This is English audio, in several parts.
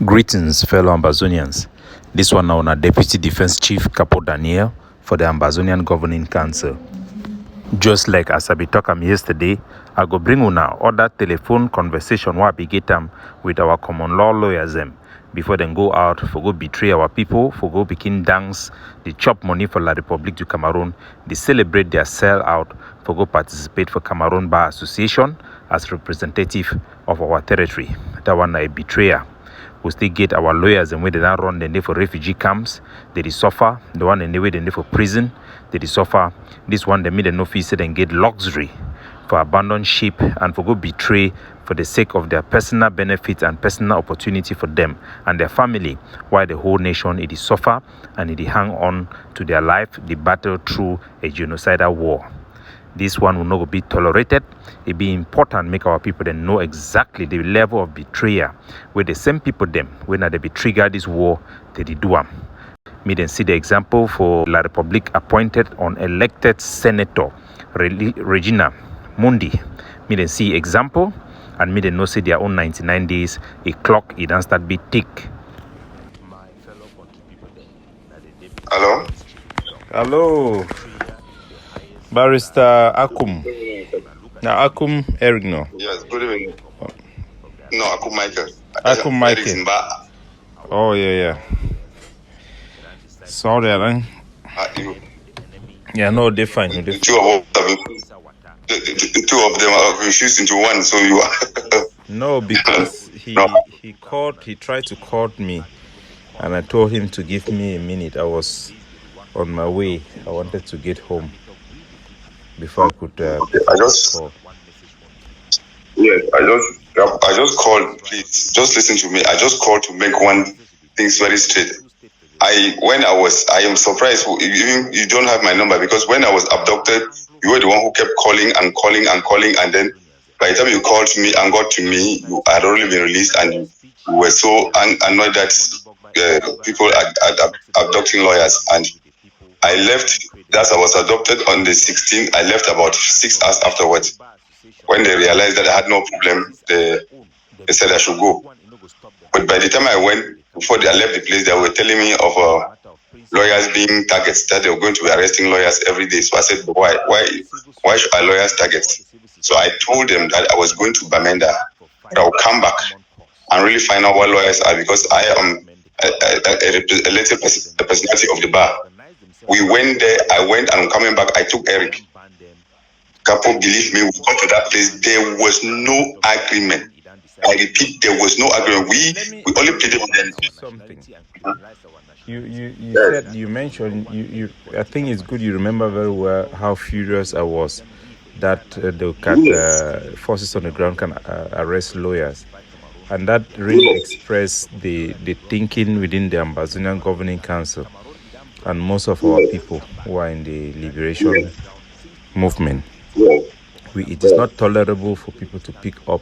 Greetings, fellow Ambazonians. This one now on our Deputy Defense Chief Capo Daniel for the Ambazonian Governing Council. Just like as I be talking yesterday, I go bring una other telephone conversation where we get them with our common law lawyers them before they go out for go betray our people, for go begin dance, they chop money for La Republique du Cameroon, they celebrate their sell out, for go participate for Cameroon Bar Association as representative of our territory. That one a betrayer. We still get our lawyers and where they don't run the day for refugee camps, they suffer. The one in the way they for prison, they suffer. This one they made no fee said and get luxury for abandoned ship and for go betray for the sake of their personal benefits and personal opportunity for them and their family, while the whole nation it is suffer and it hang on to their life, the battle through a genocidal war. This one will not be tolerated. It be important make our people then know exactly the level of betrayal where the same people them when they be trigger this war they do them. Me then see the example for La Republique appointed on elected Senator Regina Mundi. Me then see example and me then know see their own 99 days a clock it don't start be tick. Hello? Hello. Barrister Akum. Now Akum Eric no. Yes, good evening. No, Akum Michael. Akum Michael. Oh yeah. Sorry, Alan. Yeah, no, they're fine. The two of them have been fused into one, so you are. No, because he tried to call me, and I told him to give me a minute. I was on my way. I wanted to get home before I could. I just called. Please, just listen to me. I just called to make one thing very straight. I am surprised. Even you don't have my number because when I was abducted, you were the one who kept calling, and then by the time you called me and got to me, you had already been released, and you were so annoyed that people are abducting lawyers. And I left. That I was adopted on the 16th. I left about 6 hours afterwards. When they realized that I had no problem, they said I should go. But by the time I went, before I left the place, they were telling me of lawyers being targets, that they were going to be arresting lawyers every day. So I said, why should our lawyers targets? So I told them that I was going to Bamenda, that I will come back and really find out what lawyers are, because I am a personality of the bar. We went there, I went, and I'm coming back. I took Eric. Capo, believe me, we got to that place. There was no agreement. I repeat, there was no agreement. We only pleaded with them. Something. You said, you mentioned, I think it's good you remember very well how furious I was that the forces on the ground can arrest lawyers. And that really expressed the thinking within the Ambazonian Governing Council and most of our people who are in the liberation movement. It is not tolerable for people to pick up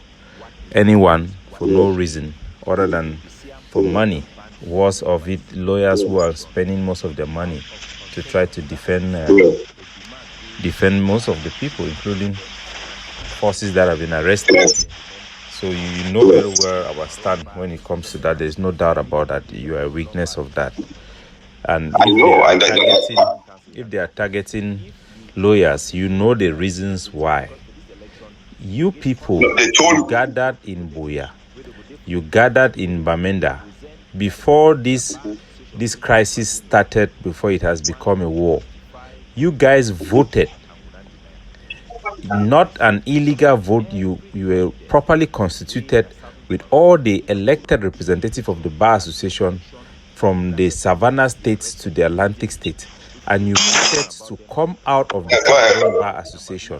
anyone for no reason other than for money. Worse of it, lawyers who are spending most of their money to try to defend most of the people, including forces that have been arrested. So you know very well our stand when it comes to that. There's no doubt about that. You are a witness of that. And if they are targeting lawyers, you know the reasons why. You people, you gathered in Buya, you gathered in Bamenda before this crisis started, before it has become a war. You guys voted, not an illegal vote. You were properly constituted with all the elected representatives of the Bar Association from the Savannah states to the Atlantic states, and you voted to come out of the Cameroon Bar Association.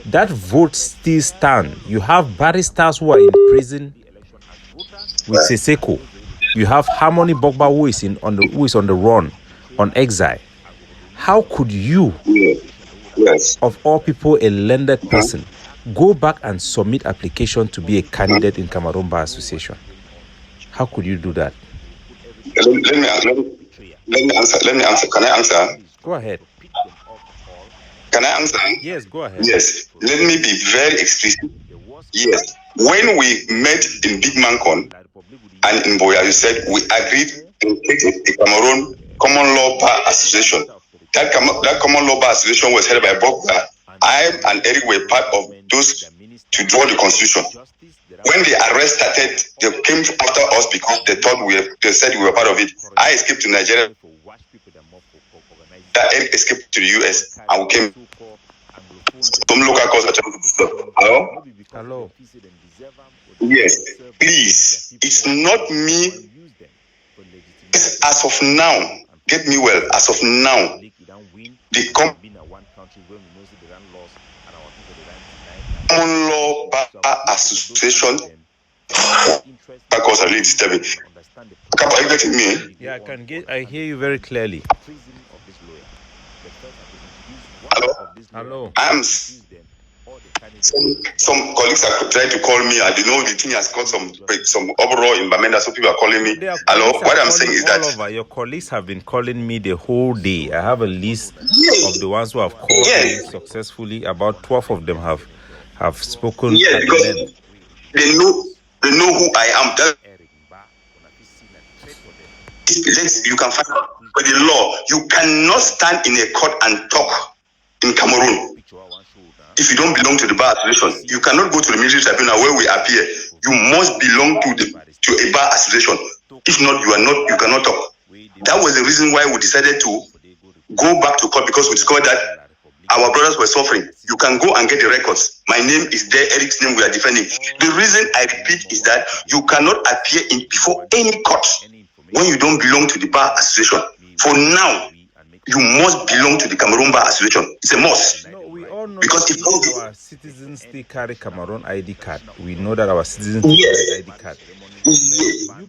That vote still stands. You have barristers who are in prison with Seseko. You have Harmony Bogba who is on the run, on exile. How could you, of all people, a learned person, go back and submit application to be a candidate in Cameroon Bar Association? How could you do that? Let me answer. Can I answer? Go ahead. Can I answer? Yes, go ahead. Yes. Let me be very explicit. Yes. When we met in Big Mancon, and in Boya, you said we agreed to create a Cameroon Common Law Bar Association. That Common Law Bar Association was headed by Bob. I and Eric were part of those to draw the constitution. When the arrest started, they came after us because they thought they said we were part of it. I escaped to Nigeria. Eric escaped to the US, and we came. Some local cause. Hello? Hello. Yes, please. It's not me. As of now, get me well. As of now, the Common Law Bar Association. That cause are really disturbing. Are you getting me? Yeah, I hear you very clearly. Hello? Hello. Some colleagues are trying to call me, and the thing has got some uproar in Bamenda, so people are calling me. Hello? What I'm saying is that your colleagues have been calling me the whole day. I have a list of the ones who have called me successfully. About 12 of them have spoken. Yes, because they know who I am. You can find out by the law. You cannot stand in a court and talk in Cameroon if you don't belong to the bar association. You cannot go to the military tribunal where we appear. You must belong to a bar association. If not, you cannot talk. That was the reason why we decided to go back to court, because we discovered that our brothers were suffering. You can go and get the records. My name is there, Eric's name we are defending. The reason I repeat is that you cannot appear before any court when you don't belong to the bar association. For now, you must belong to the Cameroon Bar Association. It's a must. No, we all know because if our citizens still carry Cameroon ID card. We know that our citizens carry ID card.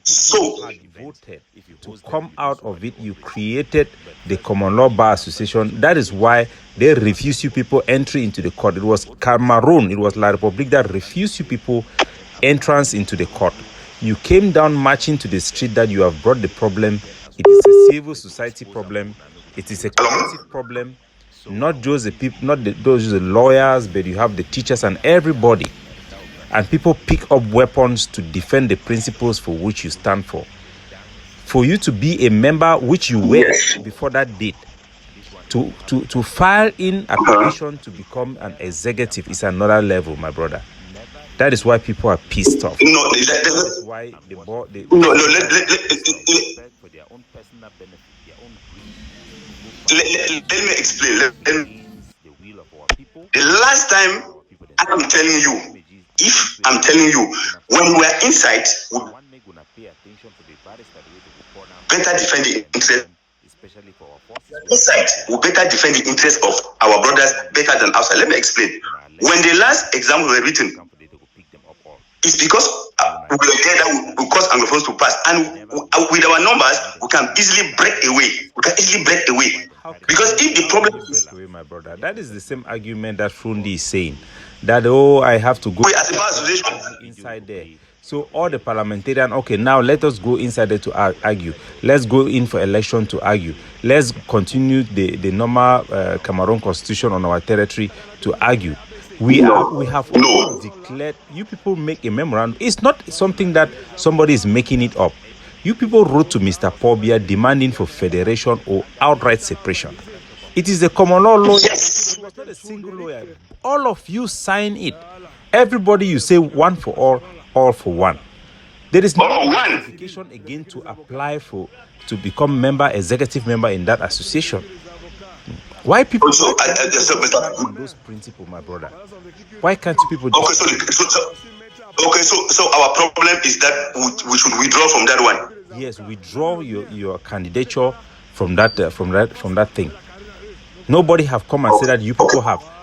So, had voted to come out of it. You created the Common Law Bar Association. That is why they refused you people entry into the court. It was Cameroon, it was La Republique that refused you people entrance into the court. You came down marching to the street that you have brought the problem. It is a civil society problem. It is a collective problem. Not just the people, those the lawyers, but you have the teachers and everybody. And people pick up weapons to defend the principles for which you stand for. For you to be a member, which you were before that date, to file in application to become an executive is another level, my brother. That is why people are pissed off. No, that is why let me explain. The last time I'm telling you, when we are inside, we better defend the interest. Inside, we better defend the interest of our brothers better than outside. Let me explain. When the last exams were written, it's because we were there that we cause Anglophones to pass, and with our numbers, we can easily break away. Because if the problem is, my brother, that is the same argument that Frundi is saying. That I have to go inside there. So all the parliamentarians, okay, now let us go inside there to argue. Let's go in for election to argue. Let's continue the normal Cameroon constitution on our territory to argue. We have declared. You people make a memorandum. It's not something that somebody is making it up. You people wrote to Mr. Pobia demanding for federation or outright separation. It is a common law lawyer. It was not a single lawyer. All of you sign it. Everybody, you say one for all for one. There is no qualification again to apply to become executive member in that association. Why people those principles, my brother? Why can't people? So our problem is that we should withdraw from that one. Yes, withdraw your candidature from that thing. Nobody have come and said that you people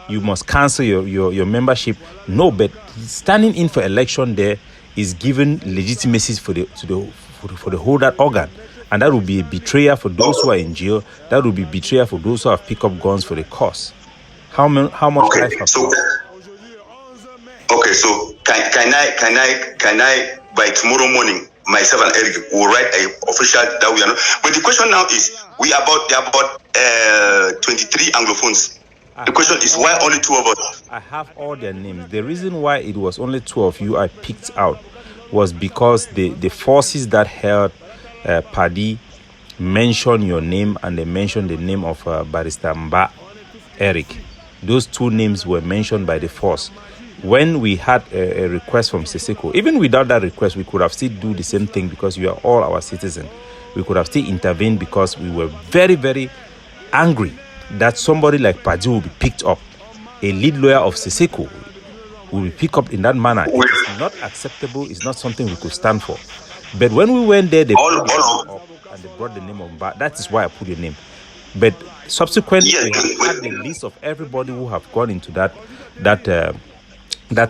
you must cancel your membership. No, but standing in for election there is given legitimacy for the whole that organ. And that would be a betrayal for those who are in jail. That would be betrayal for those who have picked up guns for the cause. How much life have you? Okay, so can I by tomorrow morning, myself and Eric will write an official that we are not. But the question now is, there are about 23 Anglophones. The question is, why only 2 of us? I have all their names. The reason why it was only 2 of you I picked out was because the forces that held Paddy mentioned your name, and they mentioned the name of Barrister Mba Eric. Those two names were mentioned by the force. When we had a request from Siseko, even without that request, we could have still do the same thing because you are all our citizens. We could have still intervened because we were very, very angry that somebody like Paddy will be picked up. A lead lawyer of Siseko will be picked up in that manner. It is not acceptable. It's not something we could stand for. But when we went there, they put the name up and they brought the name of Mba. That is why I put your name. But subsequently, we have had the list of everybody who have gone into that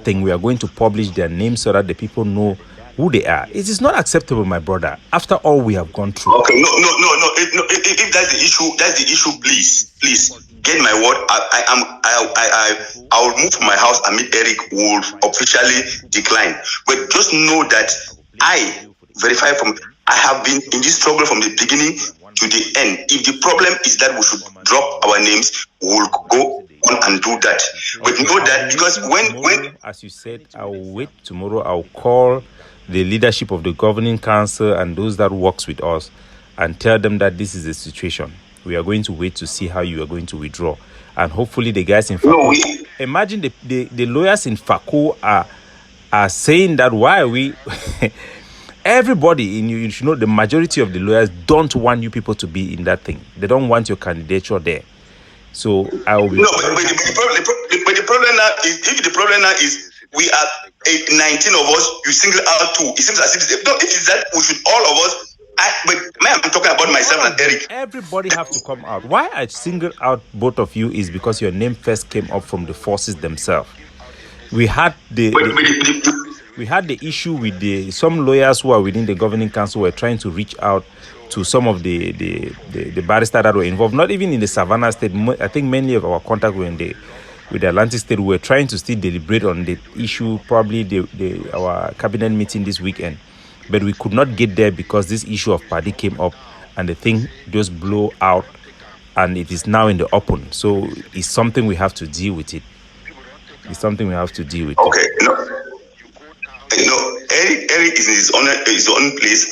thing. We are going to publish their names so that the people know who they are. It is not acceptable, my brother. After all we have gone through. Okay, no. If that's the issue, please get my word. I will move from my house and meet Eric. Will officially decline, but just know that I verify from. I have been in this struggle from the beginning to the end. If the problem is that we should drop our names, we'll go on and do that. But know that because when as you said, I'll wait tomorrow. I'll call the leadership of the governing council and those that works with us and tell them that this is the situation. We are going to wait to see how you are going to withdraw. And hopefully the guys in Fako, imagine the lawyers in Fako are saying that why are we everybody you should know the majority of the lawyers don't want you people to be in that thing. They don't want your candidature there. So I will be but the problem now is if the problem now is we are 19 of us, you single out 2. It seems as if if it's that we should all of us. But man, I'm talking about myself and Eric. Everybody have to come out. Why I single out both of you is because your name first came up from the forces themselves. We had the issue with some lawyers who are within the governing council were trying to reach out to some of the barristers that were involved, not even in the Savannah State. I think mainly of our contact were with the Atlantic State. We were trying to still deliberate on the issue, probably our cabinet meeting this weekend. But we could not get there because this issue of Paddy came up and the thing just blew out and it is now in the open. So it's something we have to deal with it. It's something we have to deal with. Okay, Eric is in his own place.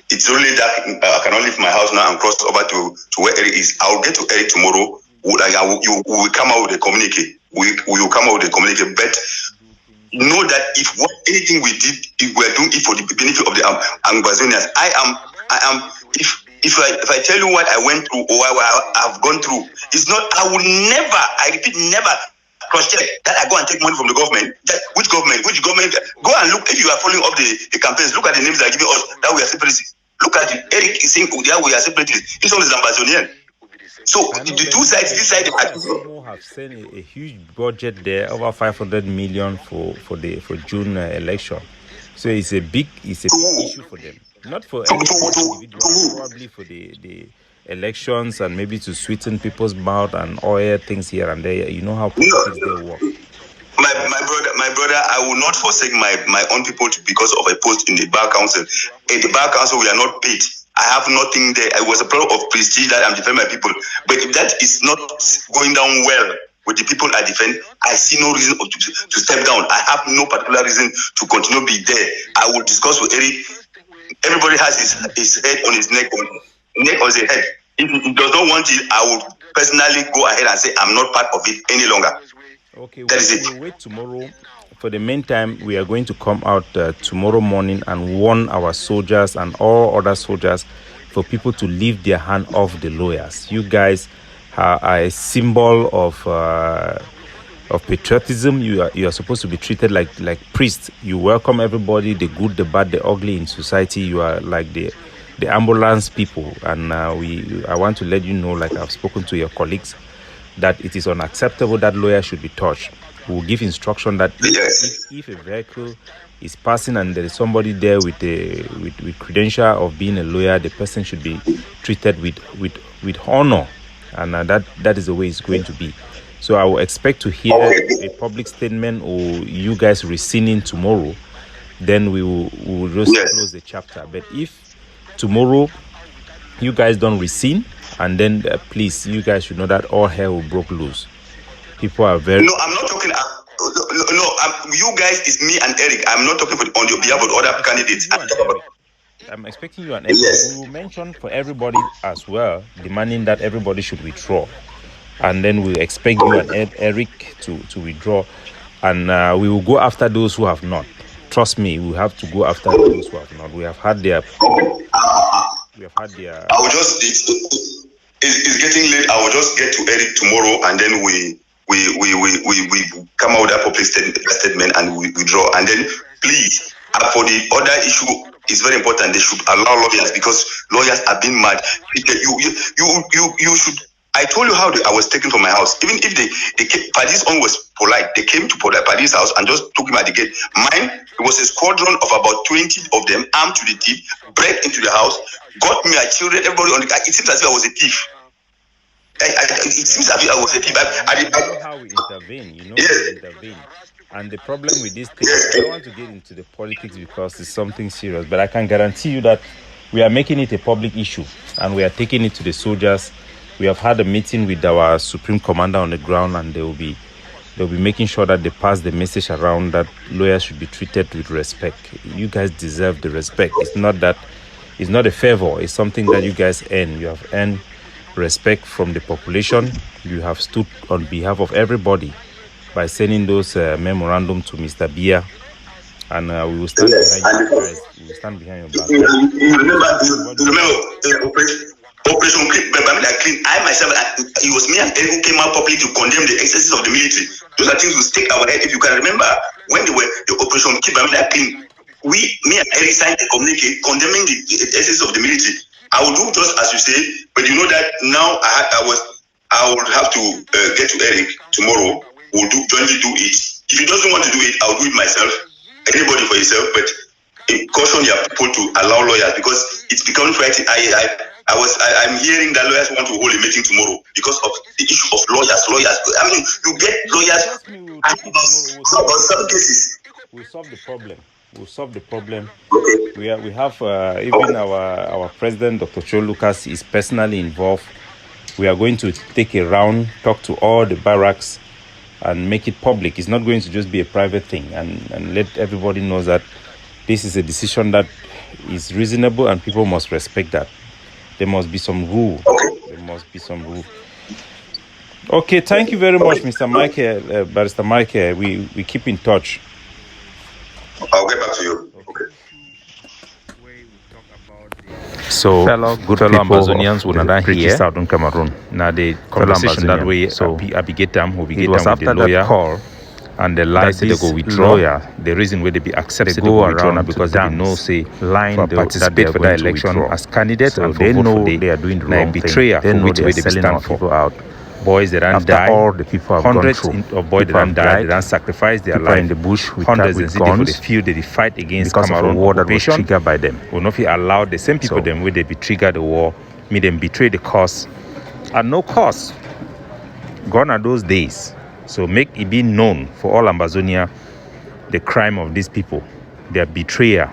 It's only that I cannot leave my house now and cross over to where Eric is. I will get to Eric tomorrow. We will come out with a communique. We will come out with a communique. But know that if anything we did, if we are doing it for the benefit of the Ambazonians, I am. If I tell you what I went through or what I've gone through, it's not. I will never. I repeat, never. Cross-check that I go and take money from the government. Which government? Go and look. If you are following up the campaigns, look at the names they are giving us that we are separatists. Look at it. Eric is saying we are separatists. This one is Ambazonian. So the two sides, this side have sent a huge budget there, over 500 million for June election. So it's a big issue for them. Not for any individual, probably for the elections and maybe to sweeten people's mouth and oil things here and there. You know how politics they work. My brother, I will not forsake my own people because of a post in the bar council. In the bar council, we are not paid. I have nothing there. I was a problem of prestige that I'm defending my people. But if that is not going down well with the people I defend, I see no reason to step down. I have no particular reason to continue be there. I will discuss with Eric. Everybody has his head on his neck on his head. If he does not want it, I will personally go ahead and say I'm not part of it any longer. Okay, we'll wait tomorrow. For the meantime, we are going to come out tomorrow morning and warn our soldiers and all other soldiers for people to leave their hand off the lawyers. You guys are a symbol of patriotism. You are supposed to be treated like priests. You welcome everybody, the good, the bad, the ugly in society. You are like the ambulance people. And I want to let you know, like I've spoken to your colleagues, that it is unacceptable that lawyers should be touched. We will give instruction that if a vehicle is passing and there is somebody there with credential of being a lawyer, the person should be treated with honor, and that is the way it's going to be. So I will expect to hear a public statement or you guys rescinding tomorrow. Then we will just close the chapter. But if tomorrow you guys don't rescind, and then please, you guys should know that all hell will break loose. People are very... No, I'm not talking... you guys is me and Eric. I'm not talking on your behalf of other candidates. I'm expecting you and Eric. Yes. We will mention for everybody as well, demanding that everybody should withdraw. And then we'll expect you and Eric to withdraw. And we will go after those who have not. Trust me, we have to go after those who have not. We have had their... I will just... It's getting late. I will just get to Eric tomorrow, and then we come out with a public statement and we withdraw. And then please, for the other issue, it's very important. They should allow lawyers, because lawyers are being mad. You should. I told you how I was taken from my house. Even if they came, Paddy's own was polite. They came to Paddy's house and just took him at the gate. Mine, it was a squadron of about 20 of them, armed to the teeth, break into the house, got me, my children, everybody on the car. It seems as if I was a thief. It seems as if I was a thief. You know how we intervene. You know how we intervene. And the problem with this thing, I don't want to get into the politics because it's something serious, but I can guarantee you that we are making it a public issue and we are taking it to the soldiers. We have had a meeting with our supreme commander on the ground, and they'll be making sure that they pass the message around that lawyers should be treated with respect. You guys deserve the respect. It's not a favor. It's something that you guys earn. You have earned respect from the population. You have stood on behalf of everybody by sending those memorandum to Mr. Bia, and we will stand behind you guys. We will stand behind your back. You remember Operation Clean. I myself, it was me and Eric who came out publicly to condemn the excesses of the military. Those are things we stick our head. If you can remember, when they were the Operation Clean, me and Eric signed a communique condemning the excesses of the military. I will do just as you say, but you know that now I will have to get to Eric tomorrow. We'll jointly do it. If he doesn't want to do it, I'll do it myself. Anybody for yourself, but caution your people to allow lawyers, because it's becoming frightening. I'm hearing that lawyers want to hold a meeting tomorrow because of the issue of lawyers. I mean, you get lawyers about some cases. We'll solve the problem. Okay. We have even our president, Dr. Cho Lucas, is personally involved. We are going to take a round, talk to all the barracks, and make it public. It's not going to just be a private thing, and let everybody know that this is a decision that is reasonable and people must respect that. There must be some rule. Okay, thank you very much, Mr. Michael, Barrister Michael. We keep in touch. I'll get back to you. Okay. So, fellow Ambazonians will not hear Southern Cameroon. Now, the conversation that way, so I be get them, we get them with the lawyer call, and the lie say they go withdraw. The reason why they be accepted they go withdraw because they know say line for participate for the election as candidate, so and they know they are doing the wrong thing. They know they are selling our people out. Boys that don't die, all the people have hundreds gone through. Of boys that don't die, they don't sacrifice their life in the bush with hundreds with guns for the field they fight against because Cameroon of a war that was triggered by them. Will not be allowed the same people them where they be triggered the war, me them betray the cause at no cost. Gone are those days. So make it be known for all Ambazonia the crime of these people, their betrayal,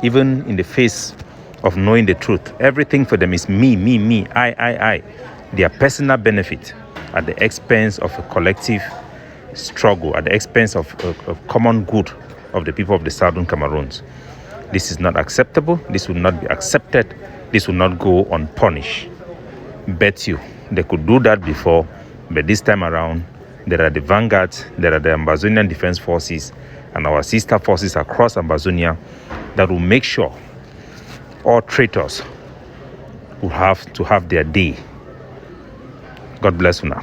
even in the face of knowing the truth. Everything for them is me, I. Their personal benefit at the expense of a collective struggle, at the expense of common good of the people of the Southern Cameroons. This is not acceptable. This will not be accepted. This will not go unpunished. Bet you they could do that before, but this time around, there are the vanguards, there are the Ambazonian Defense Forces, and our sister forces across Ambazonia that will make sure all traitors will have to have their day. God bless you now.